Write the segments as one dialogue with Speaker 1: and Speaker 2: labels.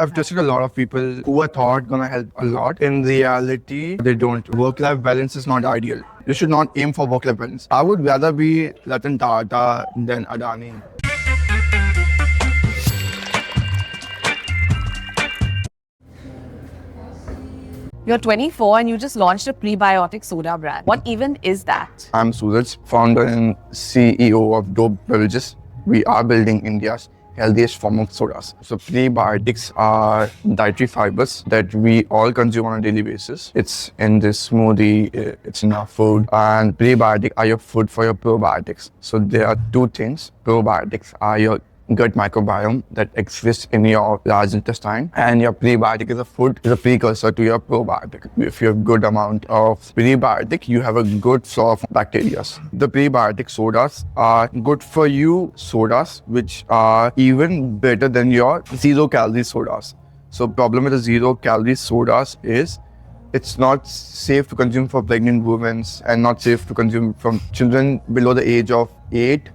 Speaker 1: I've tested a lot of people who are thought gonna help a lot. In reality, they don't. Work-life balance is not ideal. You should not aim for work-life balance. I would rather be Ratan Tata than Adani.
Speaker 2: You're 24 and you just launched a prebiotic soda brand. What even is that?
Speaker 1: I'm Suraj, founder and CEO of Beverages. We are building India's healthiest form of sodas. So prebiotics are dietary fibers that we all consume on a daily basis. It's in this smoothie, it's in our food, and prebiotic are your food for your probiotics. So there are two things. Probiotics are your gut microbiome that exists in your large intestine, and your prebiotic is a precursor to your probiotic. If you have good amount of prebiotic, you have a good flow of bacteria. The prebiotic sodas are good for you sodas, which are even better than your 0-calorie sodas. So problem with the 0-calorie sodas is it's not safe to consume for pregnant women and not safe to consume from children below the age of 8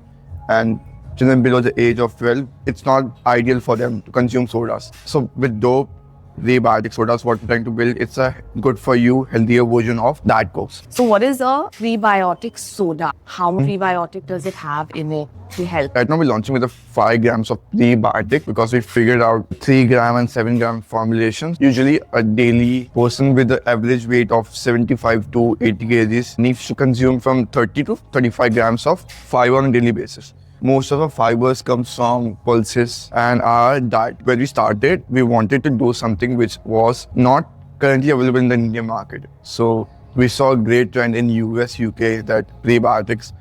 Speaker 1: and children below the age of 12. It's not ideal for them to consume sodas. So with dope prebiotic sodas, what we're trying to build, it's a good for you, healthier version of Diet Cokes.
Speaker 2: So what is a prebiotic soda? How much prebiotic does it have in it to help?
Speaker 1: Right now we're launching with a 5 grams of prebiotic because we figured out 3 gram and 7 gram formulations. Usually a daily person with the average weight of 75 to 80 kgs needs to consume from 30 to 35 grams of fiber on a daily basis. Most of our fibers comes from pulses and our diet. When we started, we wanted to do something which was not currently available in the Indian market. So we saw a great trend in US, UK that prebiotics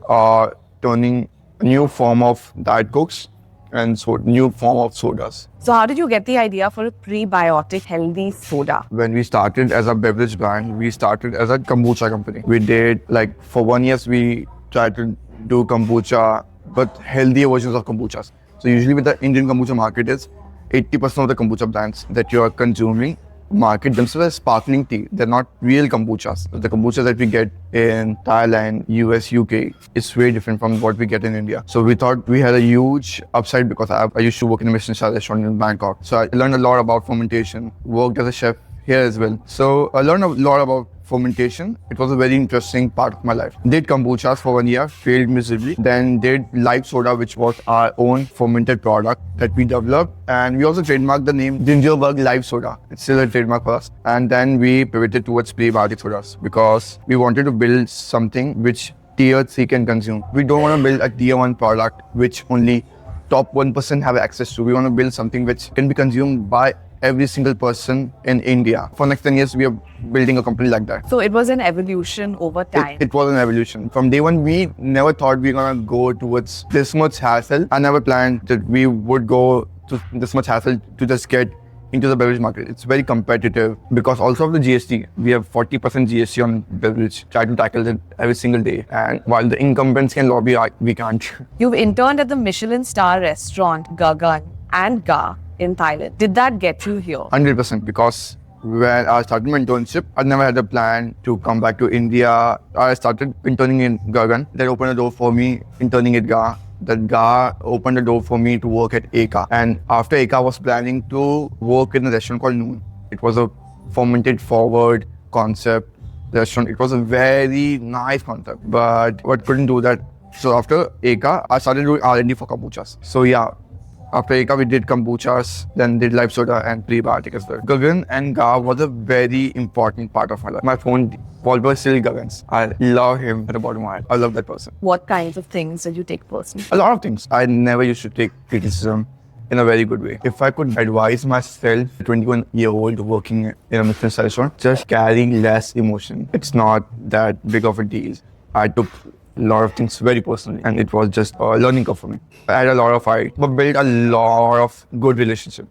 Speaker 1: are turning a new form of Diet Cokes and so new form of sodas.
Speaker 2: So how did you get the idea for a prebiotic healthy soda?
Speaker 1: When we started as a beverage brand, we started as a kombucha company. We did for 1 year, we tried to do kombucha, but healthier versions of kombuchas. So usually with the Indian kombucha market is 80% of the kombucha brands that you are consuming market themselves as sparkling tea. They're not real kombuchas. The kombucha that we get in Thailand, US, UK, it's very different from what we get in India. So we thought we had a huge upside because I used to work in a Michelin-star restaurant in Bangkok. So I learned a lot about fermentation, worked as a chef here as well. So I learned a lot about fermentation. It was a very interesting part of my life. Did kombuchas for 1 year, failed miserably. Then did live soda, which was our own fermented product that we developed. And we also trademarked the name Gingerbug Live Soda. It's still a trademark for us. And then we pivoted towards prebiotic sodas because we wanted to build something which tier 3 can consume. We don't want to build a tier 1 product which only top 1% have access to. We want to build something which can be consumed by every single person in India. For next 10 years, we are building a company like that.
Speaker 2: So it was an evolution over time.
Speaker 1: It was an evolution. From day one, we never thought we were gonna go towards this much hassle. I never planned that we would go to this much hassle to just get into the beverage market. It's very competitive because also of the GST. We have 40% GST on beverage. Try to tackle it every single day. And while the incumbents can lobby, we can't.
Speaker 2: You've interned at the Michelin-star restaurant Gagan and Ga in Thailand. Did that get you here?
Speaker 1: 100%, because when I started my internship, I never had a plan to come back to India. I started interning in Gagan. That opened a door for me interning at Ga. That Ga opened the door for me to work at Eka. And after Eka, I was planning to work in a restaurant called Noon. It was a fermented forward concept restaurant. It was a very nice concept, but couldn't do that. So after Eka, I started doing R&D for kombuchas. So yeah, after Eka, we did kombuchas, then did live soda and prebiotic as well. Gagan and Ga was a very important part of my life. My phone wallpaper is still Gagan's. I love him at the bottom of my heart. I love that person.
Speaker 2: What kinds of things did you take personally?
Speaker 1: A lot of things. I never used to take criticism in a very good way. If I could advise myself, a 21-year-old working in a Michelin-star restaurant, just carry less emotion. It's not that big of a deal. I took a lot of things very personally, and it was just a learning curve for me. I had a lot of fight, but built a lot of good relationship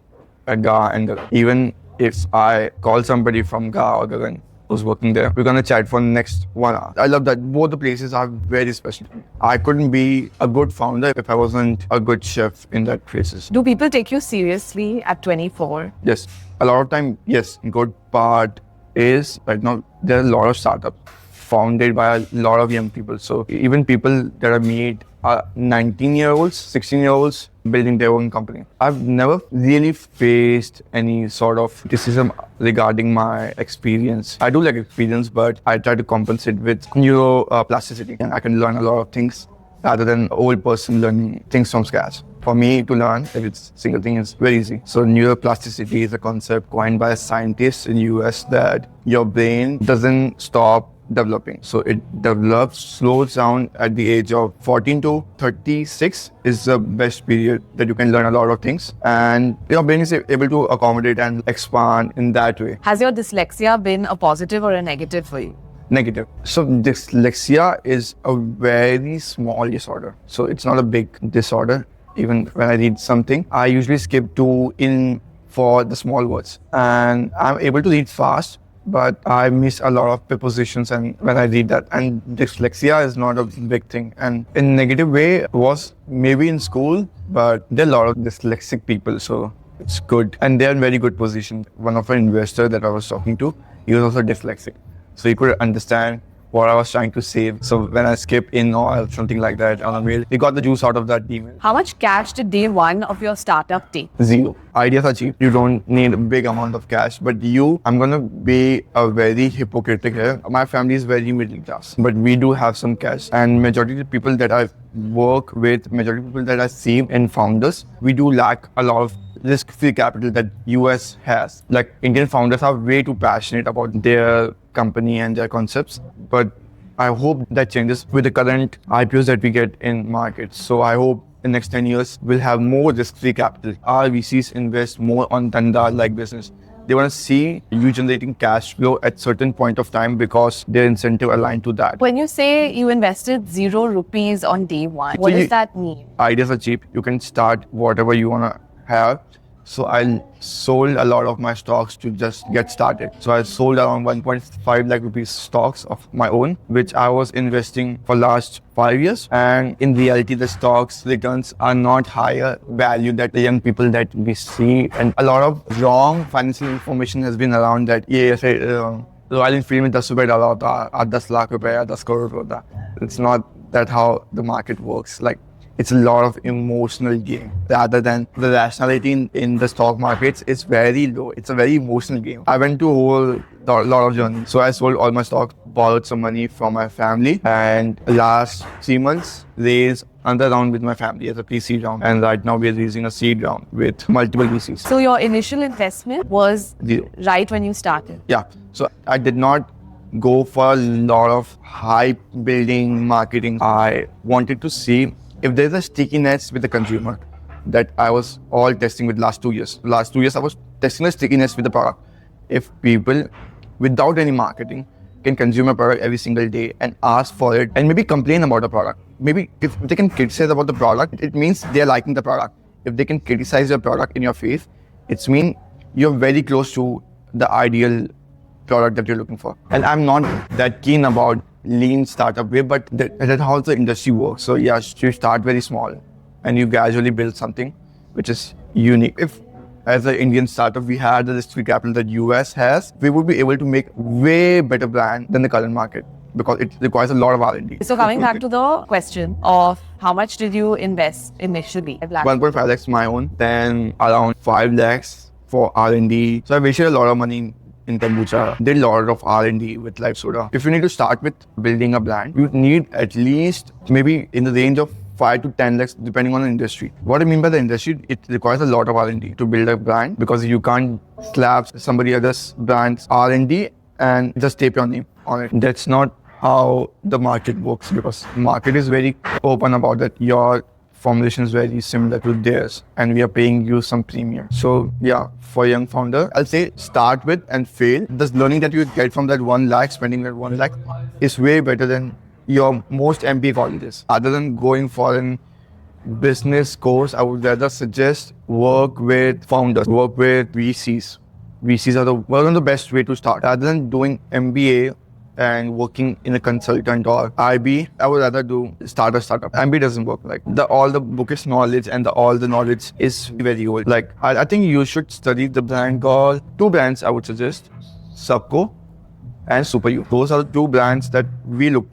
Speaker 1: at Ga and Gagan. Even if I call somebody from Ga or Gagan who's working there, we're gonna chat for the next 1 hour. I love that both the places are very special to me. I couldn't be a good founder if I wasn't a good chef in that places.
Speaker 2: Do people take you seriously at 24?
Speaker 1: Yes, a lot of time, yes. Good part is right now there are a lot of startups founded by a lot of young people. So even people that I meet 19-year-olds, 16-year-olds building their own company. I've never really faced any sort of criticism regarding my experience. I do like experience, but I try to compensate with neuroplasticity, and I can learn a lot of things rather than an old person learning things from scratch. For me to learn, if it's single thing, is very easy. So neuroplasticity is a concept coined by a scientist in US that your brain doesn't stop developing. So it develops, slows down at the age of 14 to 36 is the best period that you can learn a lot of things. And your brain is able to accommodate and expand in that way.
Speaker 2: Has your dyslexia been a positive or a negative for you?
Speaker 1: Negative. So dyslexia is a very small disorder. So it's not a big disorder. Even when I read something, I usually skip to in for the small words. And I'm able to read fast, but I miss a lot of prepositions and when I read that. And dyslexia is not a big thing. And in negative way was maybe in school, but there are a lot of dyslexic people, so it's good. And they're in very good position. One of our investors that I was talking to, he was also dyslexic. So he could understand what I was trying to say. So when I skip in or something like that on a mail, he got the juice out of that email.
Speaker 2: How much cash did day one of your startup take?
Speaker 1: Zero. Ideas are cheap. You don't need a big amount of cash. But I'm going to be a very hypocritic here. My family is very middle class, but we do have some cash. And majority of the people that I work with, majority of people that I see in founders, we do lack a lot of risk-free capital that US has. Like Indian founders are way too passionate about their company and their concepts. But I hope that changes with the current IPOs that we get in markets. So I hope in the next 10 years, we'll have more risk-free capital. Our VCs invest more on Dhanda-like business. They want to see you generating cash flow at certain point of time because their incentive aligned to that.
Speaker 2: When you say you invested 0 rupees on day one, what does that mean?
Speaker 1: Ideas are cheap. You can start whatever you want to have. So I sold a lot of my stocks to just get started. So I sold around 1.5 lakh rupees stocks of my own, which I was investing for last 5 years. And in reality, the stocks returns are not higher value that the young people that we see. And a lot of wrong financial information has been around that, Royal Enfield में 10 रुपए डाला होता, 10 लाख रुपए या 10 करोड़ होता. It's not that how the market works. Like, it's a lot of emotional game rather than the rationality in the stock markets is very low. It's a very emotional game. I went to a whole lot of journey. So I sold all my stocks, borrowed some money from my family, and last 3 months raised another round with my family as a pre-seed round. And right now we're raising a seed round with multiple VCs.
Speaker 2: So your initial investment was
Speaker 1: Zero.
Speaker 2: Right when you started?
Speaker 1: Yeah. So I did not go for a lot of hype building marketing. I wanted to see if there's a stickiness with the consumer that I was all testing with last 2 years. Last 2 years, I was testing the stickiness with the product. If people, without any marketing, can consume a product every single day and ask for it and maybe complain about the product. Maybe if they can criticize about the product, it means they're liking the product. If they can criticize your product in your face, it's mean you're very close to the ideal product that you're looking for. And I'm not that keen about lean startup way, but that's how the industry works. So yeah, you start very small and you gradually build something which is unique. If as an Indian startup, we had the risk-free capital that US has, we would be able to make way better brand than the current market because it requires a lot of R&D.
Speaker 2: So coming back to the question of how much did you invest initially?
Speaker 1: 1.5 lakhs my own, then around 5 lakhs for R&D. So I wasted a lot of money in kombucha, did a lot of R&D with live soda. If you need to start with building a brand, you need at least maybe in the range of 5 to 10 lakhs depending on the industry. What I mean by the industry, it requires a lot of R&D to build a brand because you can't slap somebody else's brand's R&D and just tape your name on it. That's not how the market works because market is very open about that. Your formulation is very similar to theirs and we are paying you some premium. So yeah, for a young founder, I'll say start with and fail. The learning that you get from that 1 lakh, spending that 1 lakh is way better than your most MBA colleges. Other than going for an business course, I would rather suggest work with founders, work with VCs. VCs are one of the best way to start. Rather than doing MBA and working in a consultant or IB, I would rather start a startup. MBA doesn't work like all the bookish knowledge and all the knowledge is very old. Like I think you should study the brand called 2 brands I would suggest, Subco and Super U. Those are the 2 brands that we look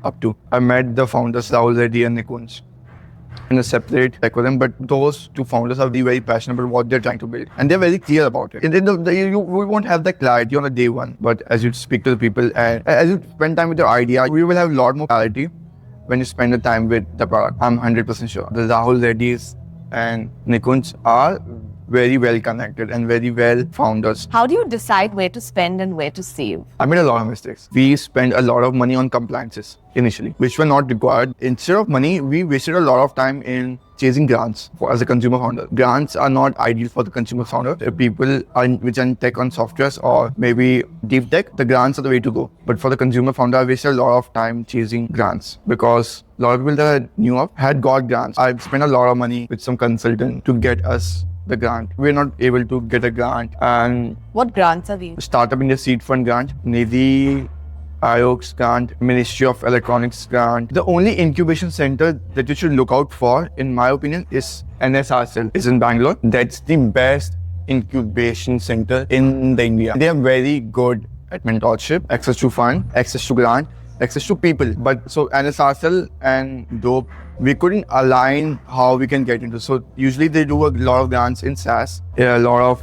Speaker 1: up to. I met the founders Rahul Reddy and Nikunj in a separate tech for them. But those two founders are very passionate about what they're trying to build, and they're very clear about it. And then we won't have that clarity on the day one, but as you speak to the people and as you spend time with your idea, we will have a lot more clarity when you spend the time with the product. I'm 100% sure. The Rahul Reddys and Nikunj are very well connected and very well founders.
Speaker 2: How do you decide where to spend and where to save?
Speaker 1: I made a lot of mistakes. We spent a lot of money on compliances initially, which were not required. Instead of money, we wasted a lot of time in chasing grants as a consumer founder. Grants are not ideal for the consumer founder. If people which are in tech on softwares or maybe deep tech, the grants are the way to go. But for the consumer founder, I wasted a lot of time chasing grants because a lot of people that I knew of had got grants. I spent a lot of money with some consultant to get us the grant. We're not able to get a grant. And
Speaker 2: What grants are these?
Speaker 1: Startup India Seed Fund grant, Nidhi Ayog's grant, Ministry of Electronics grant. The only incubation center that you should look out for, in my opinion, is NSRCL. It's in Bangalore. That's the best incubation center in the India. They are very good at mentorship, access to fund, access to grant, access to people. But so NSRCL and Dope, we couldn't align how we can get into. So usually they do a lot of grants in SaaS, a lot of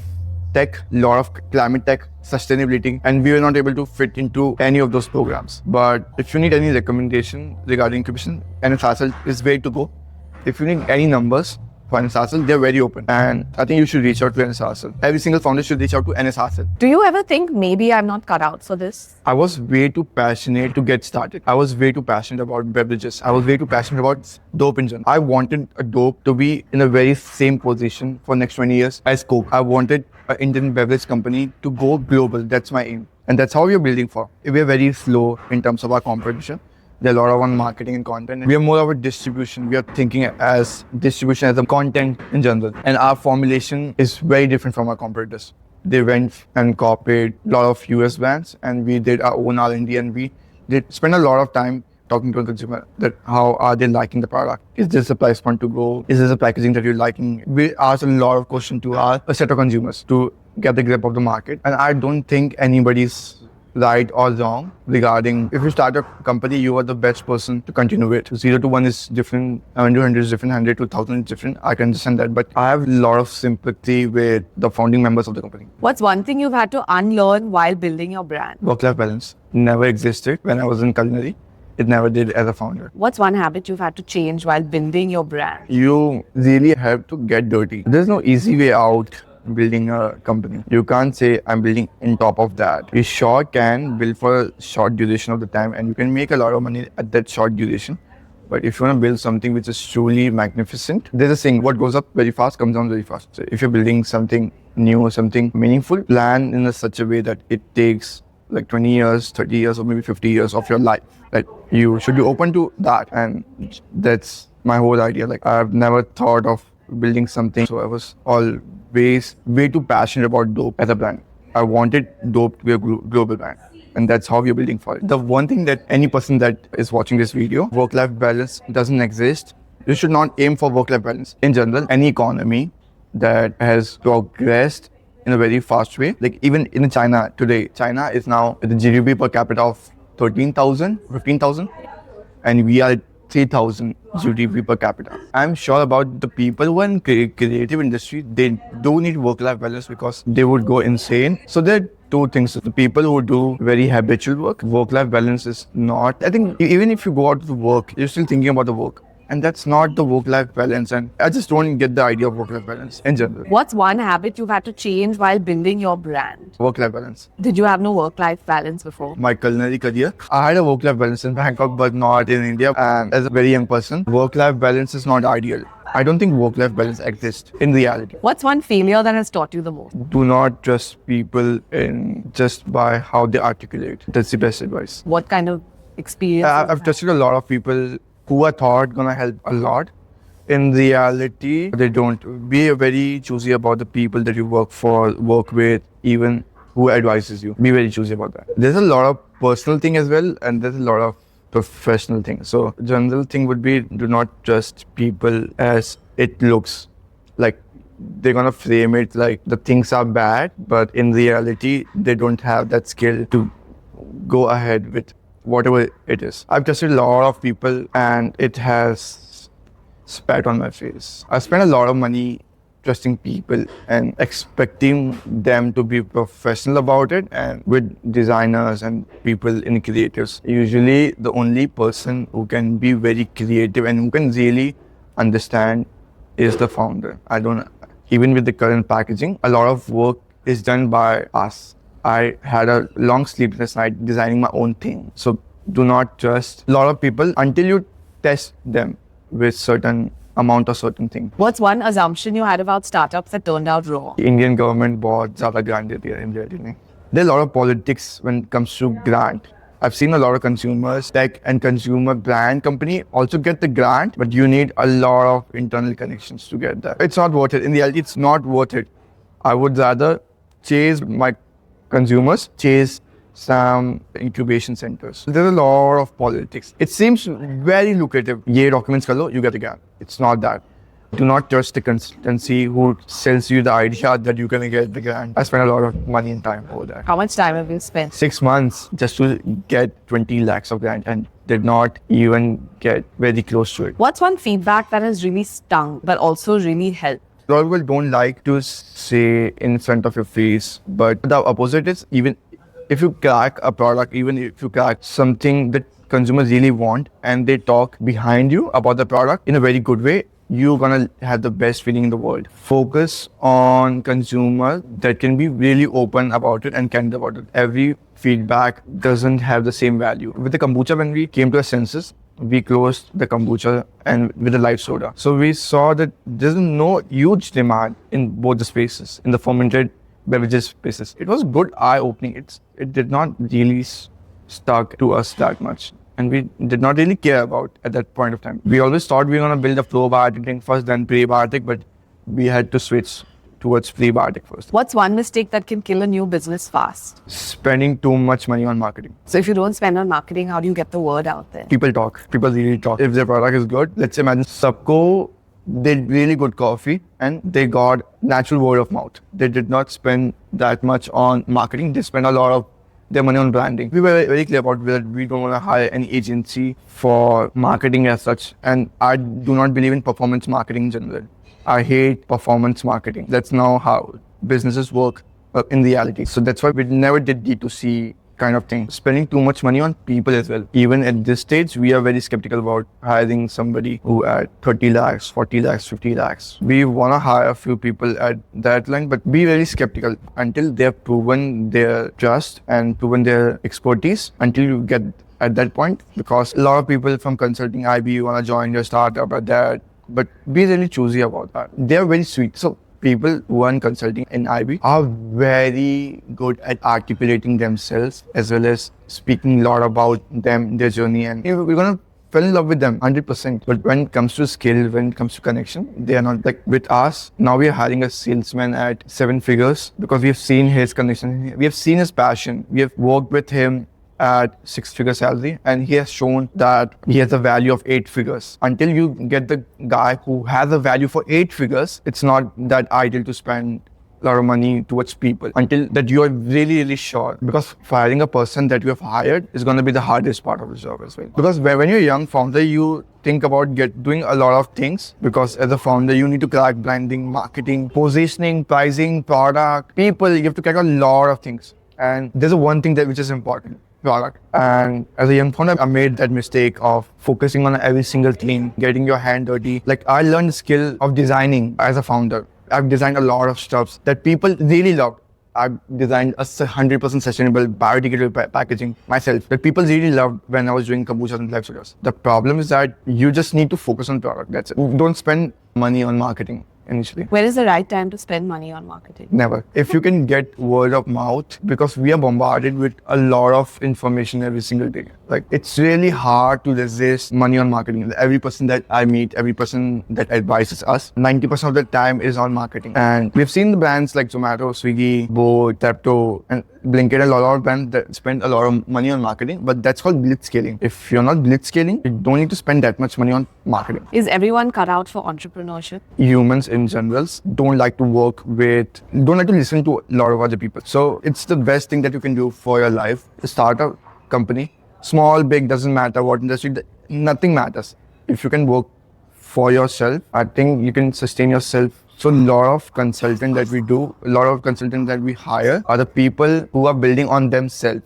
Speaker 1: tech, a lot of climate tech, sustainability, and we were not able to fit into any of those programs. But if you need any recommendation regarding incubation, NSRCL is where to go. If you need any numbers for NSRCL, they're very open. And I think you should reach out to NSRCL. Every single founder should reach out to NSRCL.
Speaker 2: Do you ever think maybe I'm not cut out for this?
Speaker 1: I was way too passionate to get started. I was way too passionate about beverages. I was way too passionate about dope in general. I wanted a dope to be in a very same position for next 20 years as Coke. I wanted an Indian beverage company to go global. That's my aim. And that's how we are building for. We are very slow in terms of our competition. There are a lot of on marketing and content. We are more of a distribution. We are thinking as distribution as a content in general. And our formulation is very different from our competitors. They went and copied a lot of US brands, and we did our own R&D, and we did spend a lot of time talking to a consumer that how are they liking the product? Is this a price point to go? Is this a packaging that you're liking? We asked a lot of questions to a set of consumers to get the grip of the market. And I don't think anybody's right or wrong regarding if you start a company, you are the best person to continue with. 0 to 1 is different, 100 to 100 is different, 100 to 1000 is different. I can understand that, but I have a lot of sympathy with the founding members of the company.
Speaker 2: What's one thing you've had to unlearn while building your brand?
Speaker 1: Work-life balance never existed when I was in culinary. It never did as a founder.
Speaker 2: What's one habit you've had to change while building your brand?
Speaker 1: You really have to get dirty. There's no easy way out building a company. You can't say I'm building on top of that. You sure can build for a short duration of the time, and you can make a lot of money at that short duration. But if you want to build something which is truly magnificent, there's a saying, what goes up very fast comes down very fast. So if you're building something new or something meaningful, plan in such a way that it takes like 20 years, 30 years, or maybe 50 years of your life. Like you should be open to that. And that's my whole idea. Like I've never thought of building something. So I was always way too passionate about dope as a brand. I wanted dope to be a global brand. And that's how we're building for it. The one thing that any person that is watching this video, work-life balance doesn't exist. You should not aim for work-life balance. In general, any economy that has progressed in a very fast way, like even in China today, China is now with the GDP per capita of 13,000, 15,000, and we are at 3,000 GDP per capita. I'm sure about the people who are in creative industry, they do need work-life balance because they would go insane. So there are two things. The people who do very habitual work-life balance is not, I think even if you go out to work, you're still thinking about the work. And that's not the work-life balance. And I just don't get the idea of work-life balance in general.
Speaker 2: What's one habit you've had to change while building your brand?
Speaker 1: Work-life balance.
Speaker 2: Did you have no work-life balance before?
Speaker 1: My culinary career, I had a work-life balance in Bangkok, but not in India. And as a very young person, work-life balance is not ideal. I don't think work-life balance exists in reality.
Speaker 2: What's one failure that has taught you the most?
Speaker 1: Do not trust people in just by how they articulate. That's the best advice.
Speaker 2: What kind of experience?
Speaker 1: I've trusted a lot of people who are thought gonna help a lot. In reality, they don't. Be very choosy about the people that you work with, even who advises you. Be very choosy about that. There's a lot of personal thing as well, and there's a lot of professional thing. So general thing would be, do not trust people as it looks. Like they're gonna frame it like the things are bad, but in reality, they don't have that skill to go ahead with whatever it is. I've tested a lot of people, and it has spat on my face. I spent a lot of money trusting people and expecting them to be professional about it, and with designers and people in creatives. Usually the only person who can be very creative and who can really understand is the founder. I don't, even with the current packaging, a lot of work is done by us. I had a long sleepless night designing my own thing. So do not trust a lot of people until you test them with certain amount of certain thing.
Speaker 2: What's one assumption you had about startups that turned out wrong?
Speaker 1: The Indian government bought ज़्यादा grant देती है India में. There's a lot of politics when it comes to grant. I've seen a lot of consumers, tech and consumer brand company also get the grant, but you need a lot of internal connections to get that. It's not worth it. In reality, it's not worth it. I would rather chase my consumers, chase some incubation centers. There's a lot of politics. It seems very lucrative. Ye documents kar lo, you get a grant. It's not that. Do not trust the consultancy who sells you the idea that you're gonna get the grant. I spent a lot of money and time over that.
Speaker 2: How much time have you spent?
Speaker 1: 6 months just to get 20 lakhs of grant and did not even get very close to it.
Speaker 2: What's one feedback that has really stung but also really helped?
Speaker 1: A lot of people don't like to say in front of your face, but the opposite is, even if you crack a product, even if you crack something that consumers really want and they talk behind you about the product in a very good way, you're gonna have the best feeling in the world. Focus on consumer that can be really open about it and candid about it. Every feedback doesn't have the same value. With the kombucha, when we came to our senses, we closed the kombucha and with the light soda. So we saw that there's no huge demand in both the spaces, in the fermented beverages spaces. It was good eye-opening. It did not really stuck to us that much. And we did not really care about at that point of time. We always thought we were going to build a probiotic thing first, then prebiotic, but we had to switch towards prebiotic first.
Speaker 2: What's one mistake that can kill a new business fast?
Speaker 1: Spending too much money on marketing.
Speaker 2: So if you don't spend on marketing, how do you get the word out there?
Speaker 1: People talk. People really talk. If their product is good, let's imagine Sabco did really good coffee and they got natural word of mouth. They did not spend that much on marketing. They spent a lot of their money on branding. We were very clear about that we don't want to hire any agency for marketing as such. And I do not believe in performance marketing in general. I hate performance marketing. That's now how businesses work in reality. So that's why we never did D2C kind of thing. Spending too much money on people as well. Even at this stage, we are very skeptical about hiring somebody who at 30 lakhs, 40 lakhs, 50 lakhs. We want to hire a few people at that line, but be very skeptical until they've proven their trust and proven their expertise, until you get at that point. Because a lot of people from consulting IB want to join your startup at that, but be really choosy about that. They're very sweet. So people who are in consulting in IB are very good at articulating themselves as well as speaking a lot about them, their journey, and we're gonna fall in love with them 100%. But when it comes to skill, when it comes to connection, they are not. Like with us, now we are hiring a salesman at 7 figures because we have seen his connection, we have seen his passion, we have worked with him at 6-figure salary, and he has shown that he has a value of 8 figures. Until you get the guy who has a value for 8 figures, it's not that ideal to spend a lot of money towards people until that you are really, really sure. Because firing a person that you have hired is going to be the hardest part of the job as well. Because when you're a young founder, you think about doing a lot of things, because as a founder, you need to crack branding, marketing, positioning, pricing, product, people. You have to crack a lot of things. And there's one thing which is important: product. And as a young founder, I made that mistake of focusing on every single thing, getting your hand dirty. Like I learned the skill of designing as a founder. I've designed a lot of stuff that people really loved. I've designed a 100% sustainable biodegradable packaging myself that people really loved when I was doing kombuchas and live sodas. The problem is that you just need to focus on product. That's it. Don't spend money on marketing initially.
Speaker 2: Where is the right time to spend money on marketing?
Speaker 1: Never. If you can get word of mouth, because we are bombarded with a lot of information every single day. Like it's really hard to resist money on marketing. Every person that I meet, every person that advises us, 90% of the time is on marketing. And we've seen the brands like Zomato, Swiggy, Boat, Tapto, and Blinkit, a lot of brands that spend a lot of money on marketing, but that's called blitz scaling. If you're not blitz scaling, you don't need to spend that much money on marketing.
Speaker 2: Is everyone cut out for entrepreneurship?
Speaker 1: Humans in general don't like to listen to a lot of other people. So it's the best thing that you can do for your life. Start a company, small, big, doesn't matter what industry, nothing matters. If you can work for yourself, I think you can sustain yourself. So a lot of consultant that we do, a lot of consultants that we hire are the people who are building on themselves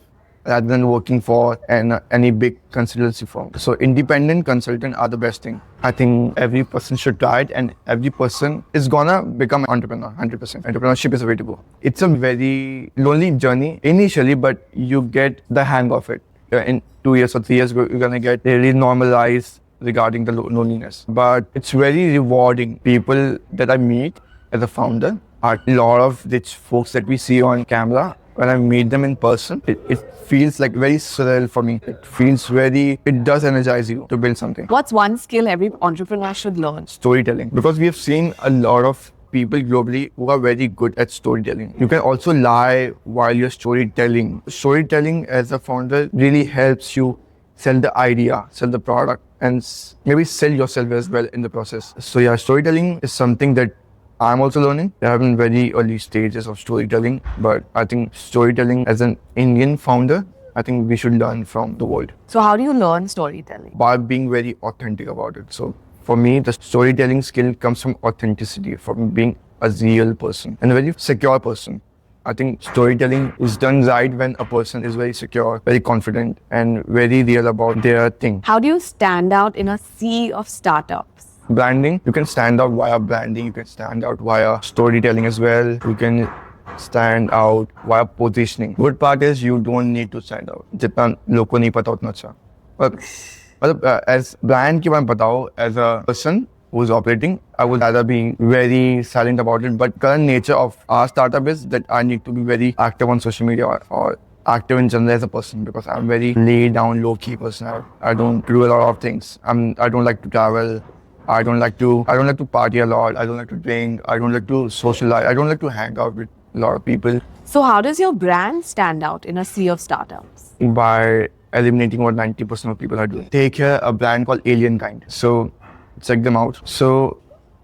Speaker 1: rather than working for any big consultancy firm. So independent consultant are the best thing. I think every person should try it, and every person is gonna become an entrepreneur, 100%. Entrepreneurship is the way to go. It's a very lonely journey initially, but you get the hang of it. In 2 years or 3 years, you're gonna get really normalized regarding the loneliness. But it's very rewarding. People that I meet as a founder are a lot of rich folks that we see on camera. When I meet them in person, it feels like very surreal for me. It does energize you to build something.
Speaker 2: What's one skill every entrepreneur should learn?
Speaker 1: Storytelling. Because we have seen a lot of people globally who are very good at storytelling. You can also lie while you're storytelling. Storytelling as a founder really helps you sell the idea, sell the product, and maybe sell yourself as well in the process. So yeah, storytelling is something that I'm also learning. I'm in very early stages of storytelling, but I think storytelling as an Indian founder, I think we should learn from the world.
Speaker 2: So how do you learn storytelling?
Speaker 1: By being very authentic about it. So for me, the storytelling skill comes from authenticity, from being a real person and a very secure person. I think storytelling is done right when a person is very secure, very confident, and very real about their thing.
Speaker 2: How do you stand out in a sea of startups?
Speaker 1: Branding, you can stand out via branding, you can stand out via storytelling as well. You can stand out via positioning. Good part is you don't need to stand out. जितना लोगों को नहीं पता उतना अच्छा. But as brand के बारे में बताओ, as a person who's operating, I would rather be very silent about it. But current nature of our startup is that I need to be very active on social media or active in general as a person, because I'm very laid down, low key person. I don't do a lot of things. I don't like to travel. I don't like to party a lot. I don't like to drink. I don't like to socialize. I don't like to hang out with a lot of people.
Speaker 2: So how does your brand stand out in a sea of startups?
Speaker 1: By eliminating what 90% of people are doing. Take here a brand called Alien Kind. So check them out. So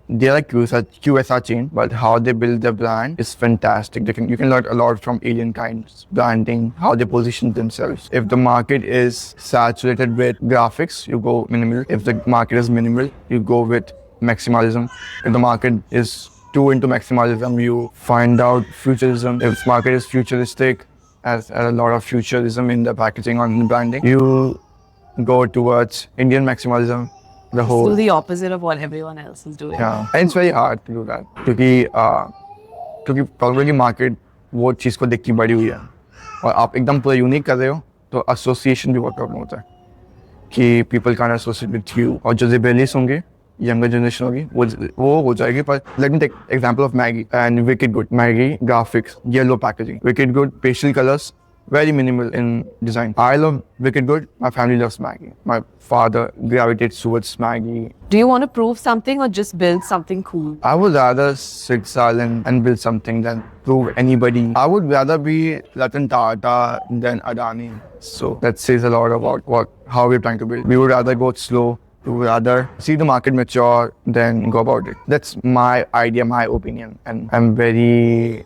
Speaker 1: they're like QSR chain, but how they build their brand is fantastic. You can learn a lot from Alien Kind's branding, how they position themselves. If the market is saturated with graphics, you go minimal. If the market is minimal, you go with maximalism. If the market is too into maximalism, you find out futurism. If the market is futuristic, as a lot of futurism in the packaging or in the branding, you go towards Indian maximalism.
Speaker 2: Do the opposite of what everyone else is doing.
Speaker 1: Yeah, and it's very hard to do that क्योंकि probably market वो चीज़ को देख के बड़ी हुई है और आप एकदम पूरा यूनिक कर रहे हो तो association भी बहुत प्रॉब्लम होता है कि people can't associate with you और जो rebellious होंगे younger generation होगी वो हो जाएगी पर let me take example of Maggie and Wicked Good. Maggie graphics, yellow packaging. Wicked Good, pastel colors, very minimal in design. I love Wicked Good. My family loves Maggie. My father gravitates towards Maggie.
Speaker 2: Do you want to prove something or just build something cool?
Speaker 1: I would rather sit silent and build something than prove anybody. I would rather be Ratan Tata than Adani. So that says a lot about how we're trying to build. We would rather go slow. We would rather see the market mature than go about it. That's my idea, my opinion. And I'm very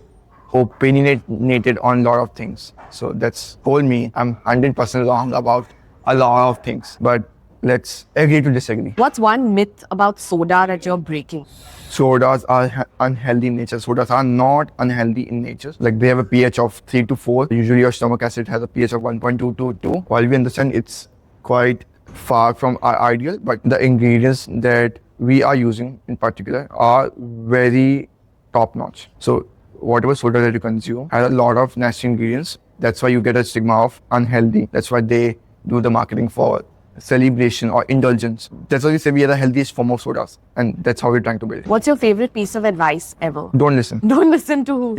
Speaker 1: opinionated on a lot of things. So that's told me I'm 100% wrong about a lot of things. But let's agree to disagree.
Speaker 2: What's one myth about soda that you're breaking?
Speaker 1: Sodas are unhealthy in nature. Sodas are not unhealthy in nature. Like they have a pH of 3 to 4. Usually your stomach acid has a pH of 1.2 to 2. While we understand it's quite far from our ideal, but the ingredients that we are using in particular are very top notch. So whatever soda that you consume has a lot of natural ingredients. That's why you get a stigma of unhealthy. That's why they do the marketing for celebration or indulgence. That's why we say we are the healthiest form of sodas, and that's how we're trying to build it.
Speaker 2: What's your favorite piece of advice ever?
Speaker 1: Don't listen.
Speaker 2: Don't listen to who?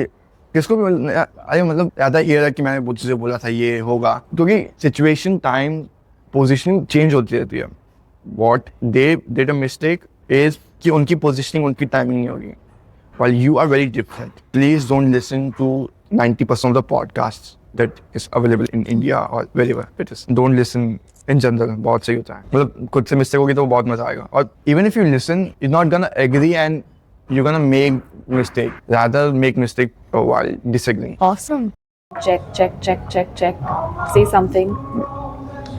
Speaker 1: किसको भी अरे मतलब ज़्यादा ये है कि मैंने बहुत चीज़ें बोला था ये होगा क्योंकि सिचुएशन टाइम पोजीशनिंग चेंज होती रहती है. What they did a mistake is कि उनकी पोजीशनिंग उनकी टाइमिंग नहीं होगी. While you are very different, please don't listen to 90% of the podcasts that is available in India or wherever it is. Don't listen in general. बहुत सही होता है. मतलब खुद से मिस्टेक होगी तो बहुत मजा आएगा. और even if you listen, you're not gonna agree and you're gonna make mistake. Rather make mistake while disagreeing.
Speaker 2: Awesome. Check. Say something.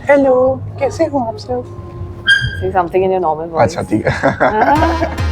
Speaker 3: Hello, कैसे हो आप सब?
Speaker 2: Say something in your normal voice.
Speaker 1: अच्छा ठीक है.